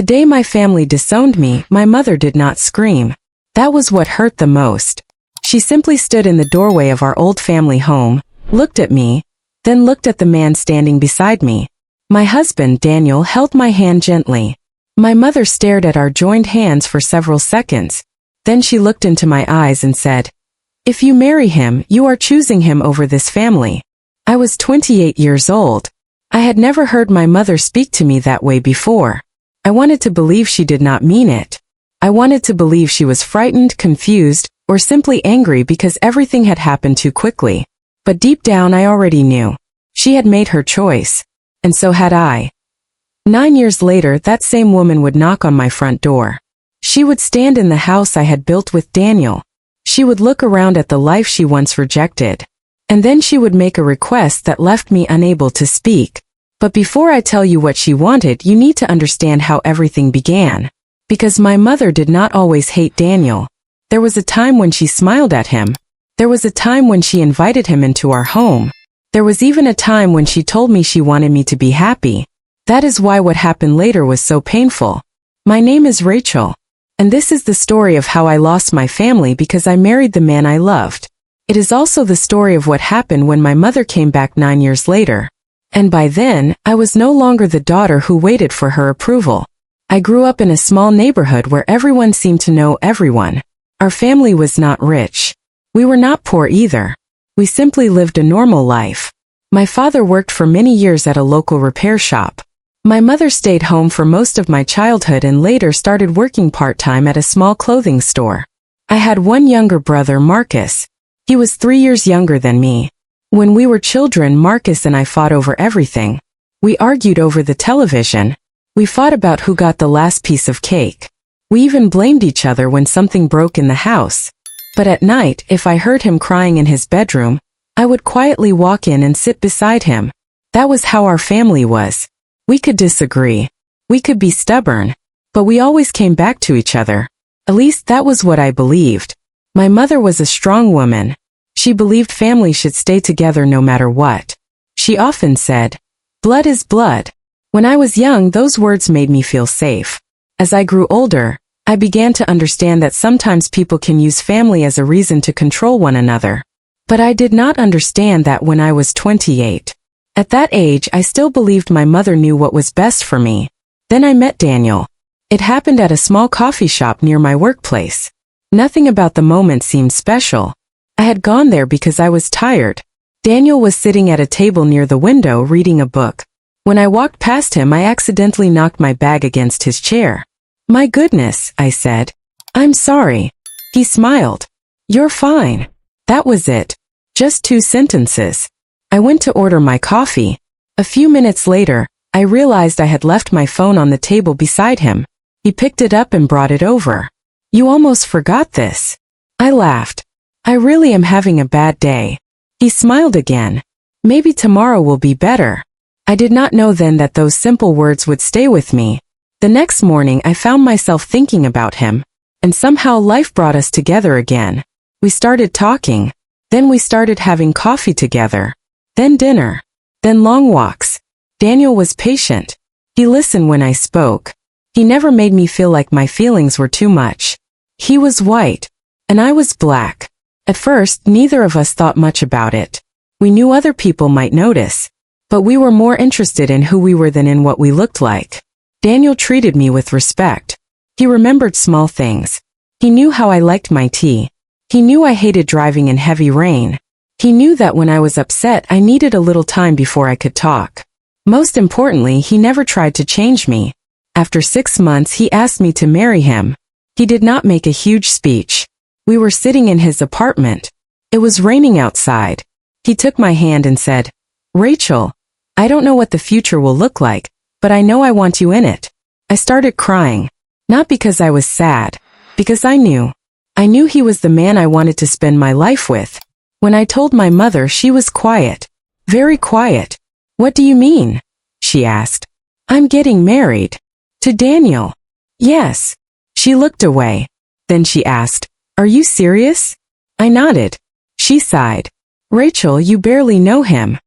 The day my family disowned me, my mother did not scream. That was what hurt the most. She simply stood in the doorway of our old family home, looked at me, then looked at the man standing beside me. My husband, Daniel, held my hand gently. My mother stared at our joined hands for several seconds. Then she looked into my eyes and said, "If you marry him, you are choosing him over this family." I was 28 years old. I had never heard my mother speak to me that way before. I wanted to believe she did not mean it. I wanted to believe she was frightened, confused, or simply angry because everything had happened too quickly. But deep down I already knew. She had made her choice. And so had I. 9 years later, that same woman would knock on my front door. She would stand in the house I had built with Daniel. She would look around at the life she once rejected. And then she would make a request that left me unable to speak. But before I tell you what she wanted, you need to understand how everything began. Because my mother did not always hate Daniel. There was a time when she smiled at him. There was a time when she invited him into our home. There was even a time when she told me she wanted me to be happy. That is why what happened later was so painful. My name is Rachel. And this is the story of how I lost my family because I married the man I loved. It is also the story of what happened when my mother came back 9 years later. And by then, I was no longer the daughter who waited for her approval. I grew up in a small neighborhood where everyone seemed to know everyone. Our family was not rich. We were not poor either. We simply lived a normal life. My father worked for many years at a local repair shop. My mother stayed home for most of my childhood and later started working part-time at a small clothing store. I had one younger brother, Marcus. He was 3 years younger than me. When we were children, Marcus and I fought over everything. We argued over the television. We fought about who got the last piece of cake. We even blamed each other when something broke in the house. But at night, if I heard him crying in his bedroom, I would quietly walk in and sit beside him. That was how our family was. We could disagree. We could be stubborn. But we always came back to each other. At least that was what I believed. My mother was a strong woman. She believed families should stay together no matter what. She often said, "Blood is blood." When I was young, those words made me feel safe. As I grew older, I began to understand that sometimes people can use family as a reason to control one another. But I did not understand that when I was 28. At that age, I still believed my mother knew what was best for me. Then I met Daniel. It happened at a small coffee shop near my workplace. Nothing about the moment seemed special. I had gone there because I was tired. Daniel was sitting at a table near the window reading a book. When I walked past him, I accidentally knocked my bag against his chair. "My goodness," I said. "I'm sorry." He smiled. "You're fine." That was it. Just 2 sentences. I went to order my coffee. A few minutes later, I realized I had left my phone on the table beside him. He picked it up and brought it over. "You almost forgot this." I laughed. "I really am having a bad day." He smiled again. "Maybe tomorrow will be better." I did not know then that those simple words would stay with me. The next morning I found myself thinking about him. And somehow life brought us together again. We started talking. Then we started having coffee together. Then dinner. Then long walks. Daniel was patient. He listened when I spoke. He never made me feel like my feelings were too much. He was white. And I was black. At first, neither of us thought much about it. We knew other people might notice. But we were more interested in who we were than in what we looked like. Daniel treated me with respect. He remembered small things. He knew how I liked my tea. He knew I hated driving in heavy rain. He knew that when I was upset, I needed a little time before I could talk. Most importantly, he never tried to change me. After 6 months, he asked me to marry him. He did not make a huge speech. We were sitting in his apartment. It was raining outside. He took my hand and said, "Rachel, I don't know what the future will look like, but I know I want you in it." I started crying. Not because I was sad. Because I knew. I knew he was the man I wanted to spend my life with. When I told my mother, she was quiet. Very quiet. "What do you mean?" she asked. "I'm getting married." "To Daniel." "Yes." She looked away. Then she asked, "Are you serious?" I nodded. She sighed. "Rachel, you barely know him.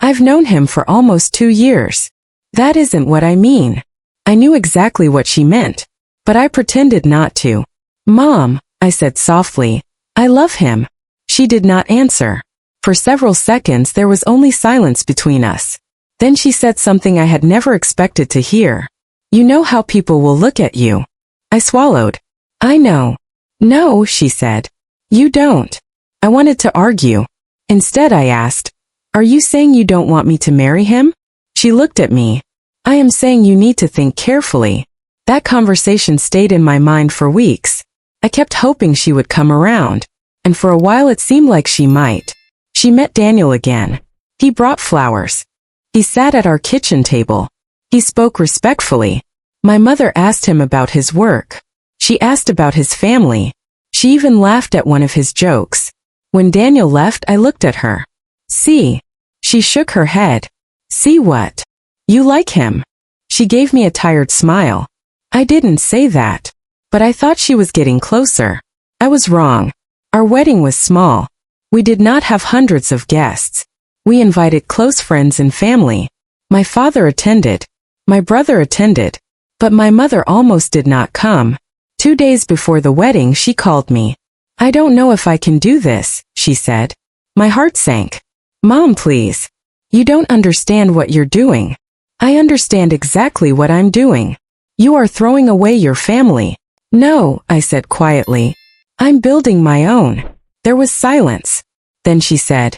I've known him for almost 2 years. That isn't what I mean." I knew exactly what she meant, but I pretended not to. Mom, I said softly, I love him. She did not answer. For several seconds there was only silence between us. Then she said something I had never expected to hear. You know how people will look at you. I swallowed. I know. No, she said. You don't. I wanted to argue. Instead I asked, are you saying you don't want me to marry him? She looked at me. I am saying you need to think carefully. That conversation stayed in my mind for weeks. I kept hoping she would come around, and for a while it seemed like she might. She met Daniel again. He brought flowers. He sat at our kitchen table. He spoke respectfully. My mother asked him about his work. She asked about his family. She even laughed at one of his jokes. When Daniel left, I looked at her. See? She shook her head. See what? You like him. She gave me a tired smile. I didn't say that. But I thought she was getting closer. I was wrong. Our wedding was small. We did not have hundreds of guests. We invited close friends and family. My father attended. My brother attended. But my mother almost did not come. 2 days before the wedding she called me. I don't know if I can do this, she said. My heart sank. Mom, please. You don't understand what you're doing. I understand exactly what I'm doing. You are throwing away your family. No, I said quietly. I'm building my own. There was silence. Then she said,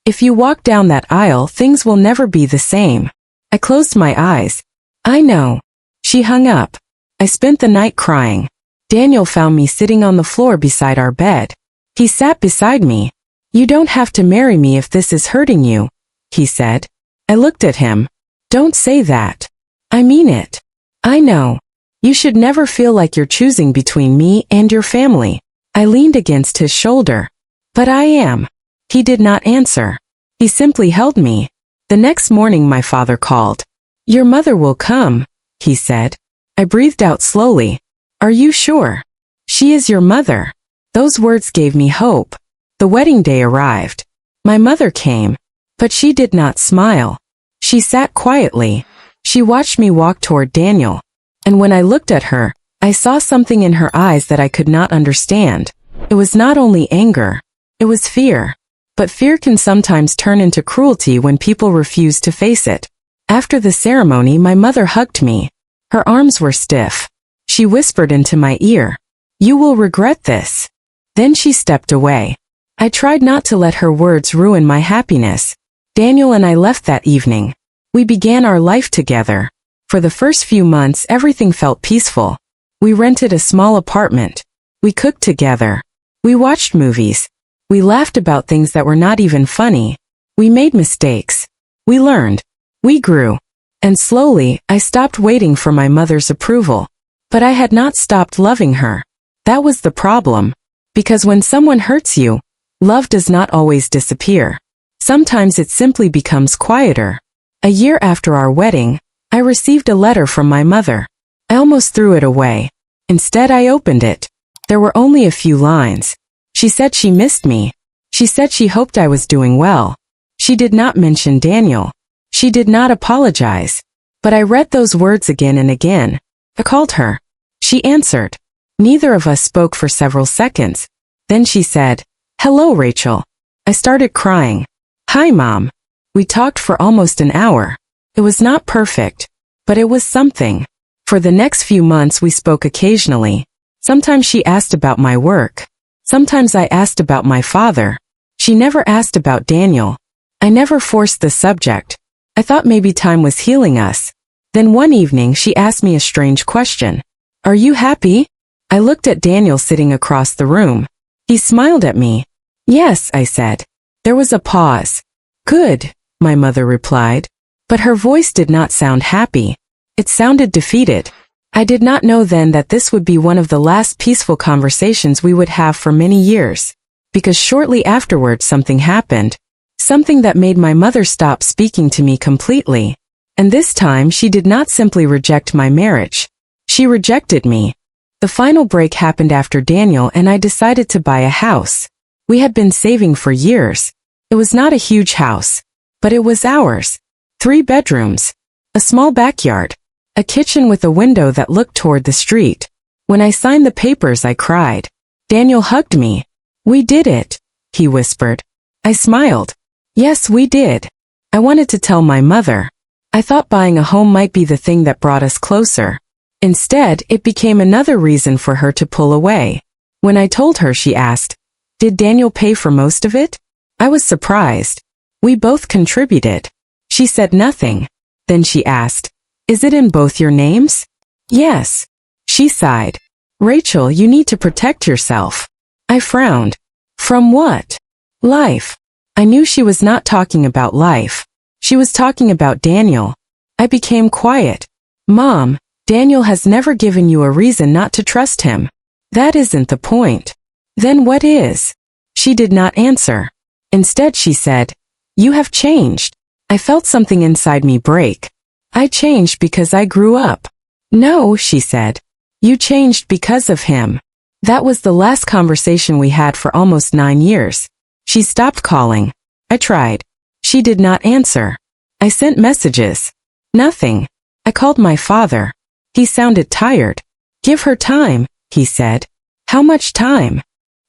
if you walk down that aisle, things will never be the same. I closed my eyes. I know. She hung up. I spent the night crying. Daniel found me sitting on the floor beside our bed. He sat beside me. You don't have to marry me if this is hurting you, he said. I looked at him. Don't say that. I mean it. I know. You should never feel like you're choosing between me and your family. I leaned against his shoulder. But I am. He did not answer. He simply held me. The next morning my father called. Your mother will come, he said. I breathed out slowly. Are you sure? She is your mother. Those words gave me hope. The wedding day arrived. My mother came, but she did not smile. She sat quietly. She watched me walk toward Daniel. And when I looked at her, I saw something in her eyes that I could not understand. It was not only anger. It was fear. But fear can sometimes turn into cruelty when people refuse to face it. After the ceremony, my mother hugged me. Her arms were stiff. She whispered into my ear, you will regret this. Then she stepped away. I tried not to let her words ruin my happiness. Daniel and I left that evening. We began our life together. For the first few months, everything felt peaceful. We rented a small apartment. We cooked together. We watched movies. We laughed about things that were not even funny. We made mistakes. We learned. We grew. And slowly, I stopped waiting for my mother's approval. But I had not stopped loving her. That was the problem. Because when someone hurts you, love does not always disappear. Sometimes it simply becomes quieter. A year after our wedding, I received a letter from my mother. I almost threw it away. Instead, I opened it. There were only a few lines. She said she missed me. She said she hoped I was doing well. She did not mention Daniel. She did not apologize. But I read those words again and again. I called her. She answered. Neither of us spoke for several seconds. Then she said, hello, Rachel. I started crying. Hi, Mom. We talked for almost an hour. It was not perfect, but it was something. For the next few months we spoke occasionally. Sometimes she asked about my work. Sometimes I asked about my father. She never asked about Daniel. I never forced the subject. I thought maybe time was healing us. Then one evening she asked me a strange question. Are you happy? I looked at Daniel sitting across the room. He smiled at me. Yes, I said. There was a pause. Good, my mother replied. But her voice did not sound happy. It sounded defeated. I did not know then that this would be one of the last peaceful conversations we would have for many years. Because shortly afterwards something happened. Something that made my mother stop speaking to me completely. And this time she did not simply reject my marriage. She rejected me. The final break happened after Daniel and I decided to buy a house. We had been saving for years. It was not a huge house, but it was ours. 3 bedrooms, a small backyard, A kitchen with a window that looked toward the street. When I signed the papers, I cried. Daniel hugged me. We did it, he whispered. I smiled. Yes, we did. I wanted to tell my mother. I thought buying a home might be the thing that brought us closer. Instead, it became another reason for her to pull away. When I told her, she asked, "Did Daniel pay for most of it?" I was surprised. We both contributed. She said nothing. Then she asked, "Is it in both your names?" Yes. She sighed. Rachel, you need to protect yourself. I frowned. From what? Life. I knew she was not talking about life. She was talking about Daniel. I became quiet. Mom, Daniel has never given you a reason not to trust him. That isn't the point. Then what is? She did not answer. Instead she said, "You have changed." I felt something inside me break. I changed because I grew up. No, she said. You changed because of him. That was the last conversation we had for almost 9 years. She stopped calling. I tried. She did not answer. I sent messages. Nothing. I called my father. He sounded tired. Give her time, he said. How much time?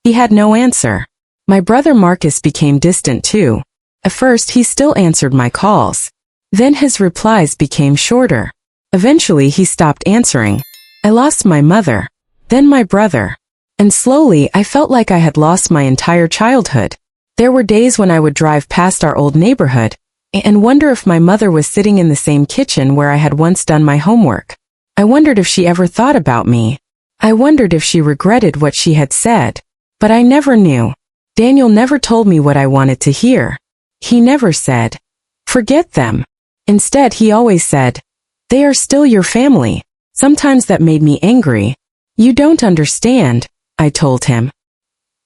He had no answer. My brother Marcus became distant too. At first he still answered my calls. Then his replies became shorter. Eventually he stopped answering. I lost my mother. Then my brother. And slowly I felt like I had lost my entire childhood. There were days when I would drive past our old neighborhood and wonder if my mother was sitting in the same kitchen where I had once done my homework. I wondered if she ever thought about me. I wondered if she regretted what she had said. But I never knew. Daniel never told me what I wanted to hear. He never said, "Forget them." Instead, he always said, "They are still your family." Sometimes that made me angry. You don't understand, I told him.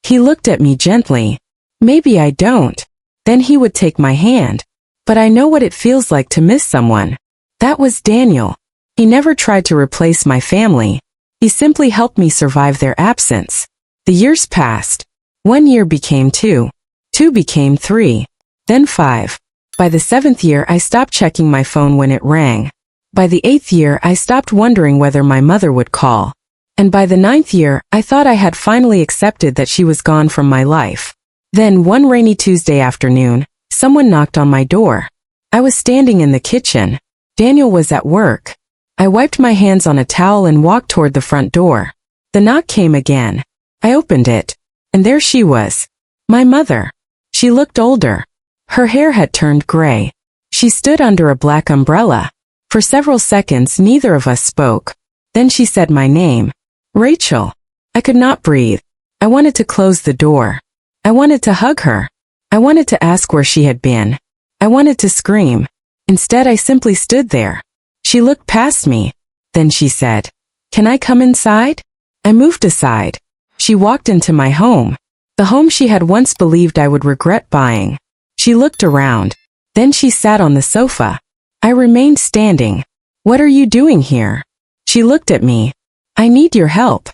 He looked at me gently. Maybe I don't. Then he would take my hand. But I know what it feels like to miss someone. That was Daniel. He never tried to replace my family. He simply helped me survive their absence. The years passed. 1 year became 2. 2 became 3. Then 5. By the 7th year, I stopped checking my phone when it rang. By the 8th year, I stopped wondering whether my mother would call. And by the 9th year, I thought I had finally accepted that she was gone from my life. Then one rainy Tuesday afternoon, someone knocked on my door. I was standing in the kitchen. Daniel was at work. I wiped my hands on a towel and walked toward the front door. The knock came again. I opened it. And there she was. My mother. She looked older. Her hair had turned gray. She stood under a black umbrella. For several seconds, neither of us spoke. Then she said my name. Rachel. I could not breathe. I wanted to close the door. I wanted to hug her. I wanted to ask where she had been. I wanted to scream. Instead, I simply stood there. She looked past me. Then she said, "Can I come inside?" I moved aside. She walked into my home. The home she had once believed I would regret buying. She looked around. Then she sat on the sofa. I remained standing. "What are you doing here?" She looked at me. "I need your help."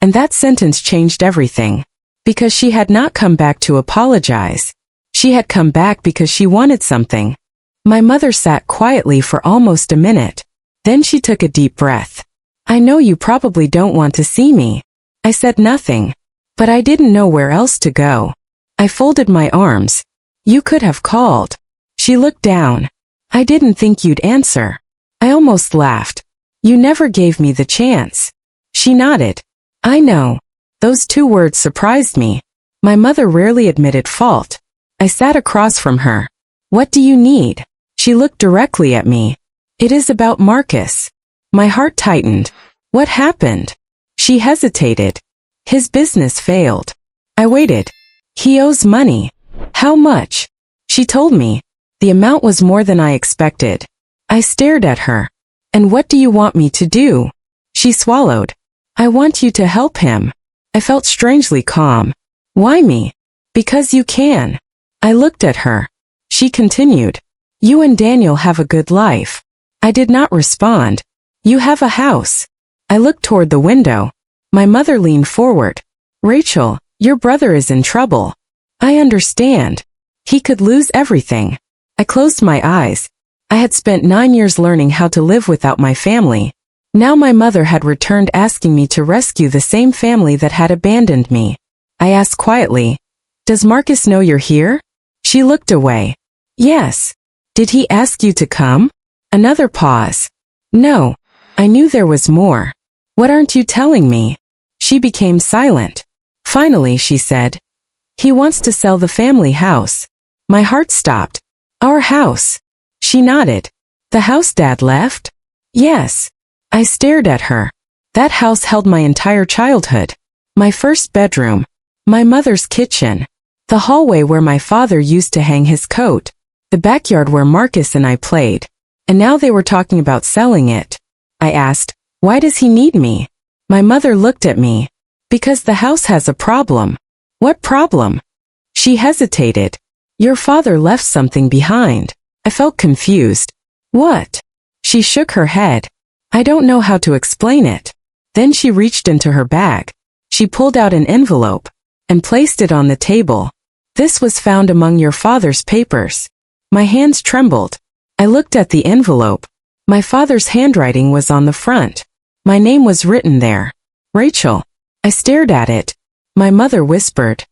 And that sentence changed everything. Because she had not come back to apologize. She had come back because she wanted something. My mother sat quietly for almost a minute. Then she took a deep breath. "I know you probably don't want to see me." I said nothing. But I didn't know where else to go. I folded my arms. "You could have called." She looked down. "I didn't think you'd answer." I almost laughed. "You never gave me the chance." She nodded. "I know." Those 2 words surprised me. My mother rarely admitted fault. I sat across from her. "What do you need?" She looked directly at me. "It is about Marcus." My heart tightened. "What happened?" She hesitated. "His business failed." I waited. "He owes money." "How much?" She told me. The amount was more than I expected. I stared at her. "And what do you want me to do?" She swallowed. "I want you to help him." I felt strangely calm. "Why me?" "Because you can." I looked at her. She continued. "You and Daniel have a good life." I did not respond. "You have a house." I looked toward the window. My mother leaned forward. "Rachel, your brother is in trouble." "I understand. He could lose everything." I closed my eyes. I had spent 9 years learning how to live without my family. Now my mother had returned asking me to rescue the same family that had abandoned me. I asked quietly, "Does Marcus know you're here?" She looked away. "Yes." "Did he ask you to come?" Another pause. "No. I knew there was more." "What aren't you telling me?" She became silent. Finally, she said, "He wants to sell the family house." My heart stopped. "Our house?" She nodded. "The house Dad left?" "Yes." I stared at her. That house held my entire childhood. My first bedroom. My mother's kitchen. The hallway where my father used to hang his coat. The backyard where Marcus and I played. And now they were talking about selling it. I asked, "Why does he need me?" My mother looked at me. "Because the house has a problem." "What problem?" She hesitated. "Your father left something behind." I felt confused. "What?" She shook her head. "I don't know how to explain it." Then she reached into her bag. She pulled out an envelope and placed it on the table. "This was found among your father's papers." My hands trembled. I looked at the envelope. My father's handwriting was on the front. My name was written there. "Rachel." I stared at it. My mother whispered,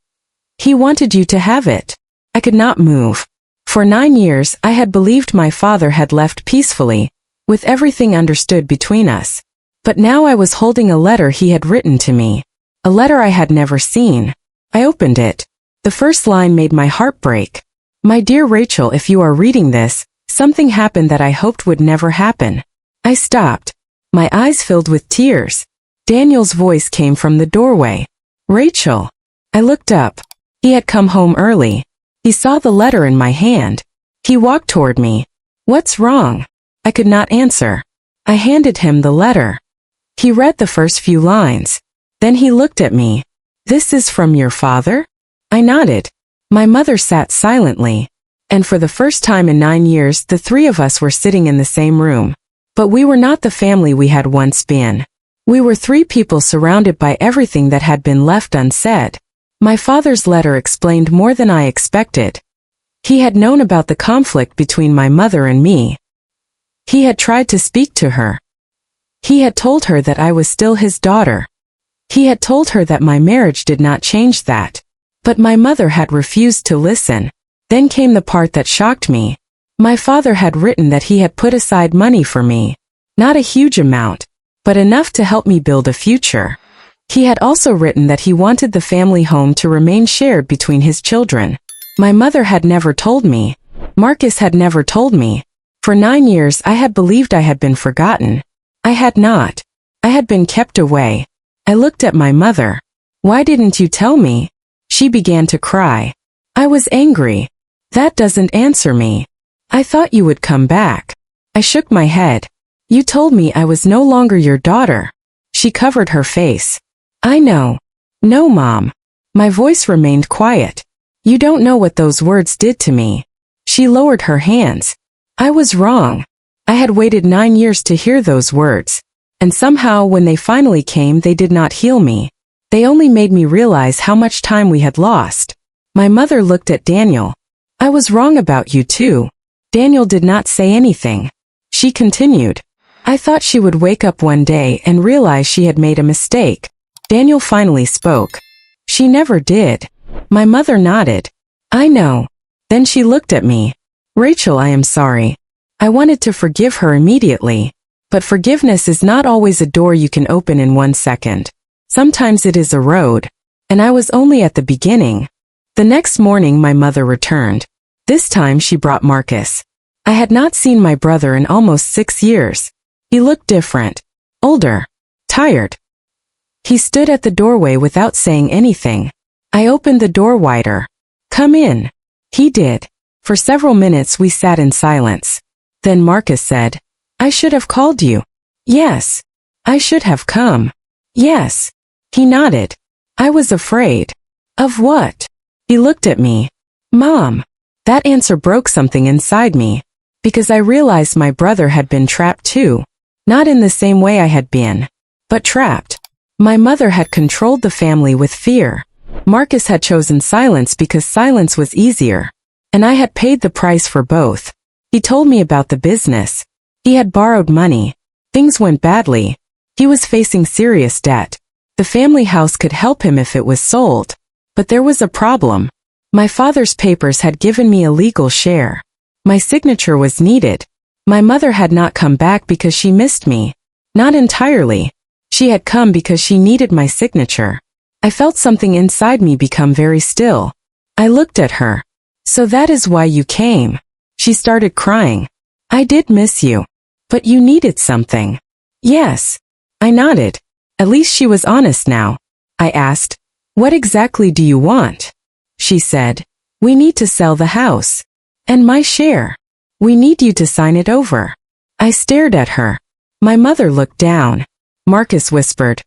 "He wanted you to have it." I could not move. For 9 years I had believed my father had left peacefully, with everything understood between us. But now I was holding a letter he had written to me. A letter I had never seen. I opened it. The first line made my heart break. "My dear Rachel, if you are reading this, something happened that I hoped would never happen." I stopped. My eyes filled with tears. Daniel's voice came from the doorway. "Rachel." I looked up. He had come home early. He saw the letter in my hand. He walked toward me. "What's wrong?" I could not answer. I handed him the letter. He read the first few lines. Then he looked at me. "This is from your father?" I nodded. My mother sat silently. And for the first time in 9 years, the three of us were sitting in the same room. But we were not the family we had once been. We were 3 people surrounded by everything that had been left unsaid. My father's letter explained more than I expected. He had known about the conflict between my mother and me. He had tried to speak to her. He had told her that I was still his daughter. He had told her that my marriage did not change that. But my mother had refused to listen. Then came the part that shocked me. My father had written that he had put aside money for me. Not a huge amount, but enough to help me build a future. He had also written that he wanted the family home to remain shared between his children. My mother had never told me. Marcus had never told me. For 9 years I had believed I had been forgotten. I had not. I had been kept away. I looked at my mother. "Why didn't you tell me?" She began to cry. I was angry. "That doesn't answer me. I thought you would come back." I shook my head. "You told me I was no longer your daughter." She covered her face. "I know." "No, Mom." My voice remained quiet. "You don't know what those words did to me." She lowered her hands. I was wrong. I had waited 9 years to hear those words. And somehow when they finally came, they did not heal me. They only made me realize how much time we had lost. My mother looked at Daniel. "I was wrong about you too." Daniel did not say anything. She continued. "I thought she would wake up one day and realize she had made a mistake." Daniel finally spoke. "She never did." My mother nodded. "I know." Then she looked at me. "Rachel, I am sorry. I wanted to forgive her immediately. But forgiveness is not always a door you can open in 1 second. Sometimes it is a road. And I was only at the beginning." The next morning my mother returned. This time she brought Marcus. I had not seen my brother in almost 6 years. He looked different. Older. Tired. He stood at the doorway without saying anything. I opened the door wider. "Come in." He did. For several minutes we sat in silence. Then Marcus said, "I should have called you." "Yes." "I should have come." "Yes." He nodded. "I was afraid." "Of what?" He looked at me. "Mom." That answer broke something inside me. Because I realized my brother had been trapped too. Not in the same way I had been, but trapped. My mother had controlled the family with fear. Marcus had chosen silence because silence was easier. And I had paid the price for both. He told me about the business. He had borrowed money. Things went badly. He was facing serious debt. The family house could help him if it was sold. But there was a problem. My father's papers had given me a legal share. My signature was needed. My mother had not come back because she missed me. Not entirely. She had come because she needed my signature. I felt something inside me become very still. I looked at her. So that is why you came. She started crying. I did miss you. But you needed something. Yes. I nodded. At least she was honest now. I asked, what exactly do you want? She said, we need to sell the house. And my share. We need you to sign it over. I stared at her. My mother looked down. Marcus whispered,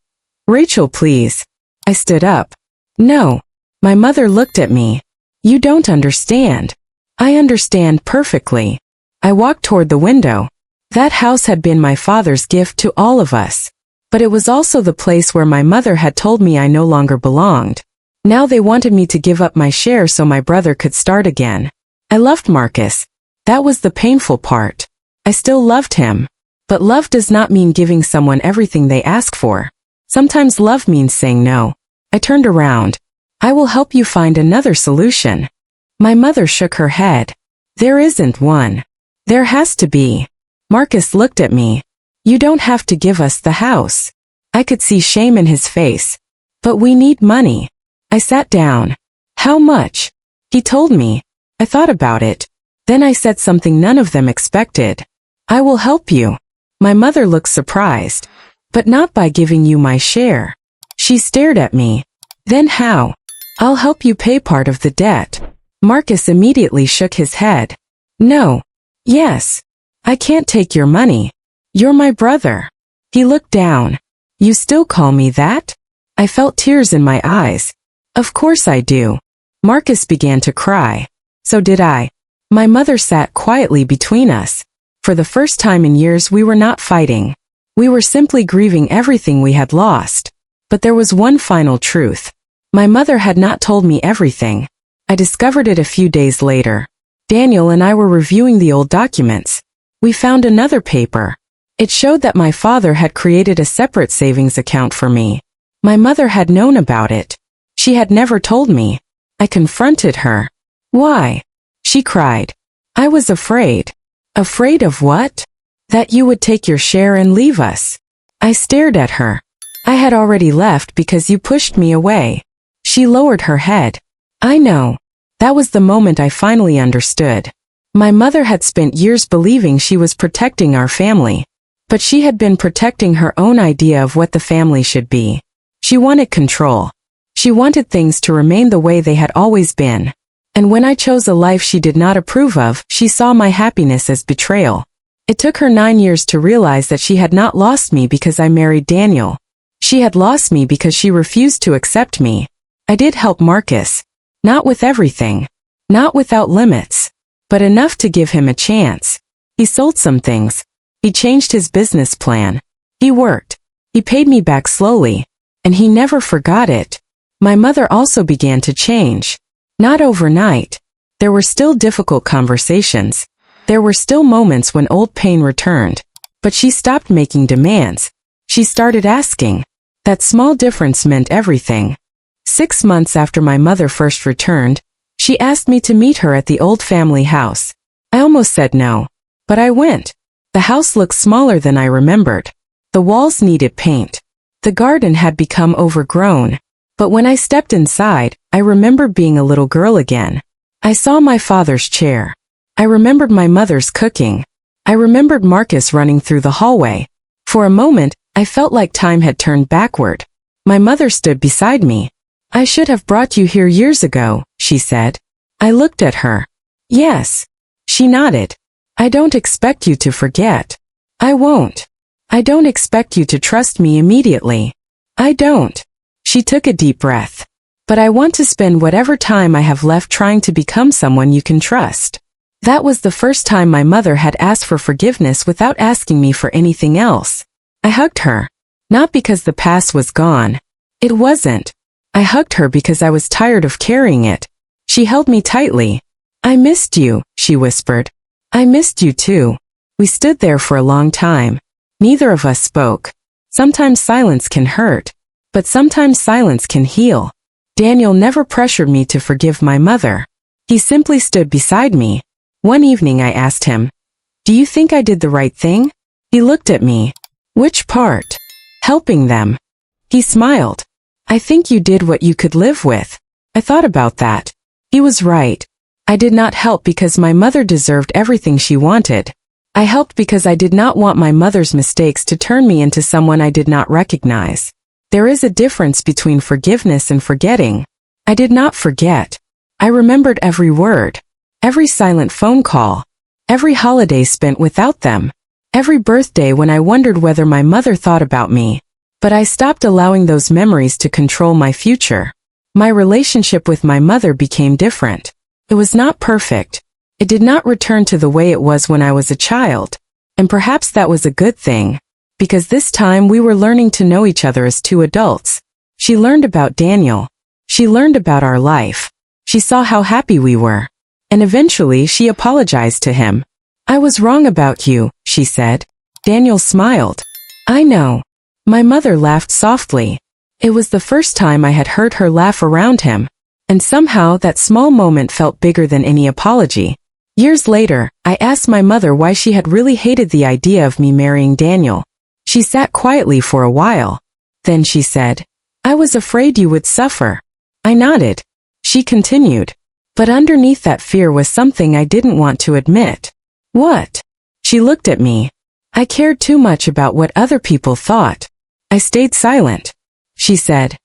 Rachel, please. I stood up. No. My mother looked at me. You don't understand. I understand perfectly. I walked toward the window. That house had been my father's gift to all of us. But it was also the place where my mother had told me I no longer belonged. Now they wanted me to give up my share so my brother could start again. I loved Marcus. That was the painful part. I still loved him. But love does not mean giving someone everything they ask for. Sometimes love means saying no. I turned around. I will help you find another solution. My mother shook her head. There isn't one. There has to be. Marcus looked at me. You don't have to give us the house. I could see shame in his face. But we need money. I sat down. How much? He told me. I thought about it. Then I said something none of them expected. I will help you. My mother looked surprised. But not by giving you my share. She stared at me. Then how? I'll help you pay part of the debt. Marcus immediately shook his head. No. Yes. I can't take your money. You're my brother. He looked down. You still call me that? I felt tears in my eyes. Of course I do. Marcus began to cry. So did I. My mother sat quietly between us. For the first time in years we were not fighting. We were simply grieving everything we had lost. But there was one final truth. My mother had not told me everything. I discovered it a few days later. Daniel and I were reviewing the old documents. We found another paper. It showed that my father had created a separate savings account for me. My mother had known about it. She had never told me. I confronted her. Why? She cried. I was afraid. Afraid of what? That you would take your share and leave us. I stared at her. I had already left because you pushed me away. She lowered her head. I know. That was the moment I finally understood. My mother had spent years believing she was protecting our family. But she had been protecting her own idea of what the family should be. She wanted control. She wanted things to remain the way they had always been. And when I chose a life she did not approve of, she saw my happiness as betrayal. It took her 9 years to realize that she had not lost me because I married Daniel. She had lost me because she refused to accept me. I did help Marcus. Not with everything. Not without limits. But enough to give him a chance. He sold some things. He changed his business plan. He worked. He paid me back slowly. And he never forgot it. My mother also began to change. Not overnight. There were still difficult conversations. There were still moments when old pain returned. But she stopped making demands. She started asking. That small difference meant everything. 6 months after my mother first returned, she asked me to meet her at the old family house. I almost said no. But I went. The house looked smaller than I remembered. The walls needed paint. The garden had become overgrown. But when I stepped inside, I remembered being a little girl again. I saw my father's chair. I remembered my mother's cooking. I remembered Marcus running through the hallway. For a moment, I felt like time had turned backward. My mother stood beside me. I should have brought you here years ago, she said. I looked at her. Yes. She nodded. I don't expect you to forget. I won't. I don't expect you to trust me immediately. I don't. She took a deep breath. But I want to spend whatever time I have left trying to become someone you can trust. That was the first time my mother had asked for forgiveness without asking me for anything else. I hugged her. Not because the past was gone. It wasn't. I hugged her because I was tired of carrying it. She held me tightly. I missed you, she whispered. I missed you too. We stood there for a long time. Neither of us spoke. Sometimes silence can hurt, but sometimes silence can heal. Daniel never pressured me to forgive my mother. He simply stood beside me. One evening I asked him, "Do you think I did the right thing?" He looked at me. "Which part?" "Helping them." He smiled. "I think you did what you could live with." I thought about that. He was right. I did not help because my mother deserved everything she wanted. I helped because I did not want my mother's mistakes to turn me into someone I did not recognize. There is a difference between forgiveness and forgetting. I did not forget. I remembered every word, every silent phone call, every holiday spent without them, every birthday when I wondered whether my mother thought about me. But I stopped allowing those memories to control my future. My relationship with my mother became different. It was not perfect. It did not return to the way it was when I was a child. And perhaps that was a good thing, because this time we were learning to know each other as two adults. She learned about Daniel. She learned about our life. She saw how happy we were. And eventually she apologized to him. "I was wrong about you," she said. Daniel smiled. "I know." My mother laughed softly. It was the first time I had heard her laugh around him. And somehow that small moment felt bigger than any apology. Years later, I asked my mother why she had really hated the idea of me marrying Daniel. She sat quietly for a while. Then she said, "I was afraid you would suffer." I nodded. She continued, "But underneath that fear was something I didn't want to admit." "What?" She looked at me. I cared too much about what other people thought. I stayed silent. She said,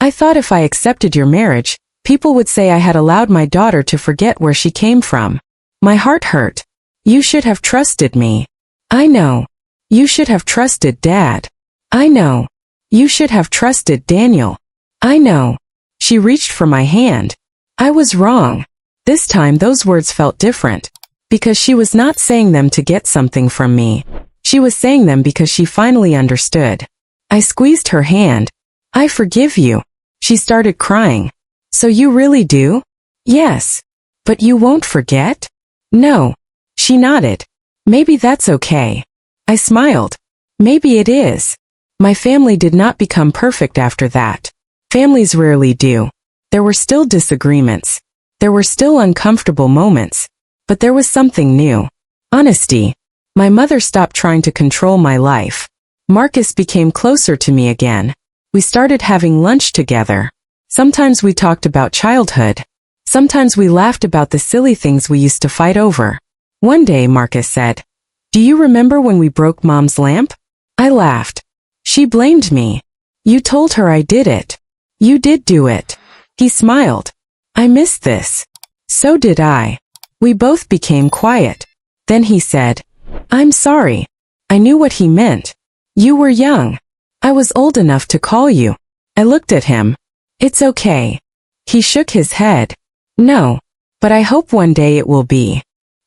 "I thought if I accepted your marriage, people would say I had allowed my daughter to forget where she came from." My heart hurt. "You should have trusted me." "I know." "You should have trusted Dad." "I know." "You should have trusted Daniel." "I know." She reached for my hand. I was wrong. This time those words felt different, because she was not saying them to get something from me. She was saying them because she finally understood. I squeezed her hand. "I forgive you." She started crying. "So you really do?" "Yes." "But you won't forget?" "No." She nodded. "Maybe that's okay." I smiled. "Maybe it is." My family did not become perfect after that. Families rarely do. There were still disagreements. There were still uncomfortable moments. But there was something new. Honesty. My mother stopped trying to control my life. Marcus became closer to me again. We started having lunch together. Sometimes we talked about childhood. Sometimes we laughed about the silly things we used to fight over. One day Marcus said, "Do you remember when we broke Mom's lamp?" I laughed. She blamed me. "You told her I did it." "You did do it." He smiled. "I missed this." So did I. We both became quiet. Then he said, "I'm sorry." I knew what he meant. "You were young. I was old enough to call you." I looked at him. "It's okay." He shook his head. "No. But I hope one day it will be."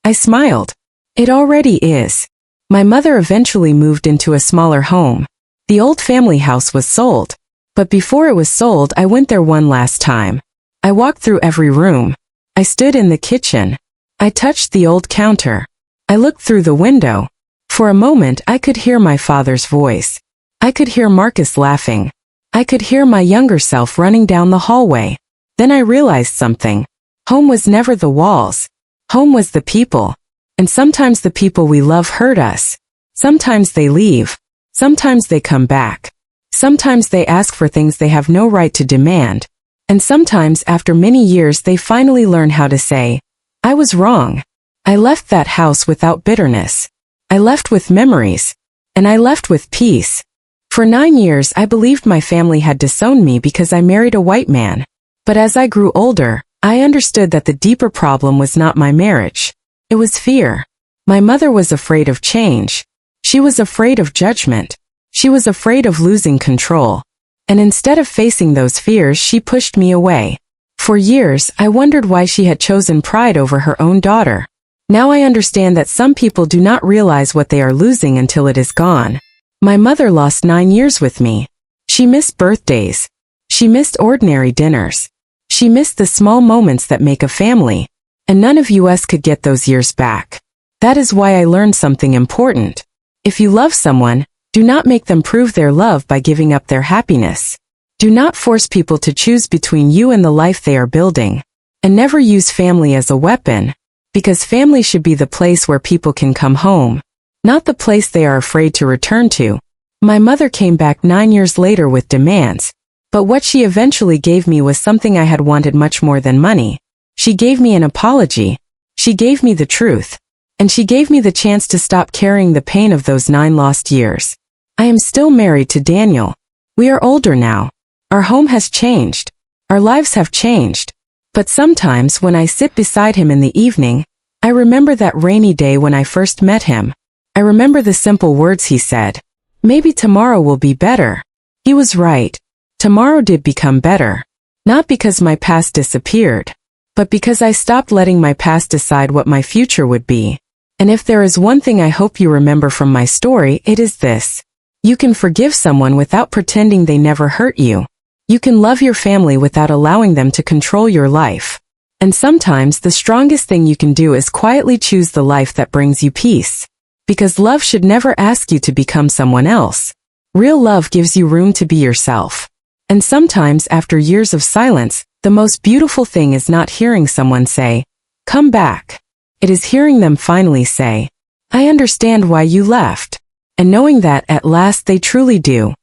I smiled. "It already is." My mother eventually moved into a smaller home. The old family house was sold. But before it was sold, I went there one last time. I walked through every room. I stood in the kitchen. I touched the old counter. I looked through the window. For a moment I could hear my father's voice. I could hear Marcus laughing. I could hear my younger self running down the hallway. Then I realized something. Home was never the walls. Home was the people. And sometimes the people we love hurt us. Sometimes they leave. Sometimes they come back. Sometimes they ask for things they have no right to demand. And sometimes after many years they finally learn how to say, "I was wrong." I left that house without bitterness. I left with memories. And I left with peace. For 9 years I believed my family had disowned me because I married a white man. But as I grew older, I understood that the deeper problem was not my marriage. It was fear. My mother was afraid of change. She was afraid of judgment. She was afraid of losing control. And instead of facing those fears, she pushed me away. For years, I wondered why she had chosen pride over her own daughter. Now I understand that some people do not realize what they are losing until it is gone. My mother lost 9 years with me. She missed birthdays. She missed ordinary dinners. She missed the small moments that make a family. And none of us could get those years back. That is why I learned something important. If you love someone, do not make them prove their love by giving up their happiness. Do not force people to choose between you and the life they are building. And never use family as a weapon, because family should be the place where people can come home, not the place they are afraid to return to. My mother came back 9 years later with demands, but what she eventually gave me was something I had wanted much more than money. She gave me an apology. She gave me the truth. And she gave me the chance to stop carrying the pain of those 9 lost years. I am still married to Daniel. We are older now. Our home has changed. Our lives have changed. But sometimes when I sit beside him in the evening, I remember that rainy day when I first met him. I remember the simple words he said. Maybe tomorrow will be better. He was right. Tomorrow did become better. Not because my past disappeared, but because I stopped letting my past decide what my future would be. And if there is one thing I hope you remember from my story, it is this. You can forgive someone without pretending they never hurt you. You can love your family without allowing them to control your life. And sometimes the strongest thing you can do is quietly choose the life that brings you peace. Because love should never ask you to become someone else. Real love gives you room to be yourself. And sometimes after years of silence, the most beautiful thing is not hearing someone say, "Come back." It is hearing them finally say, "I understand why you left." And knowing that at last they truly do.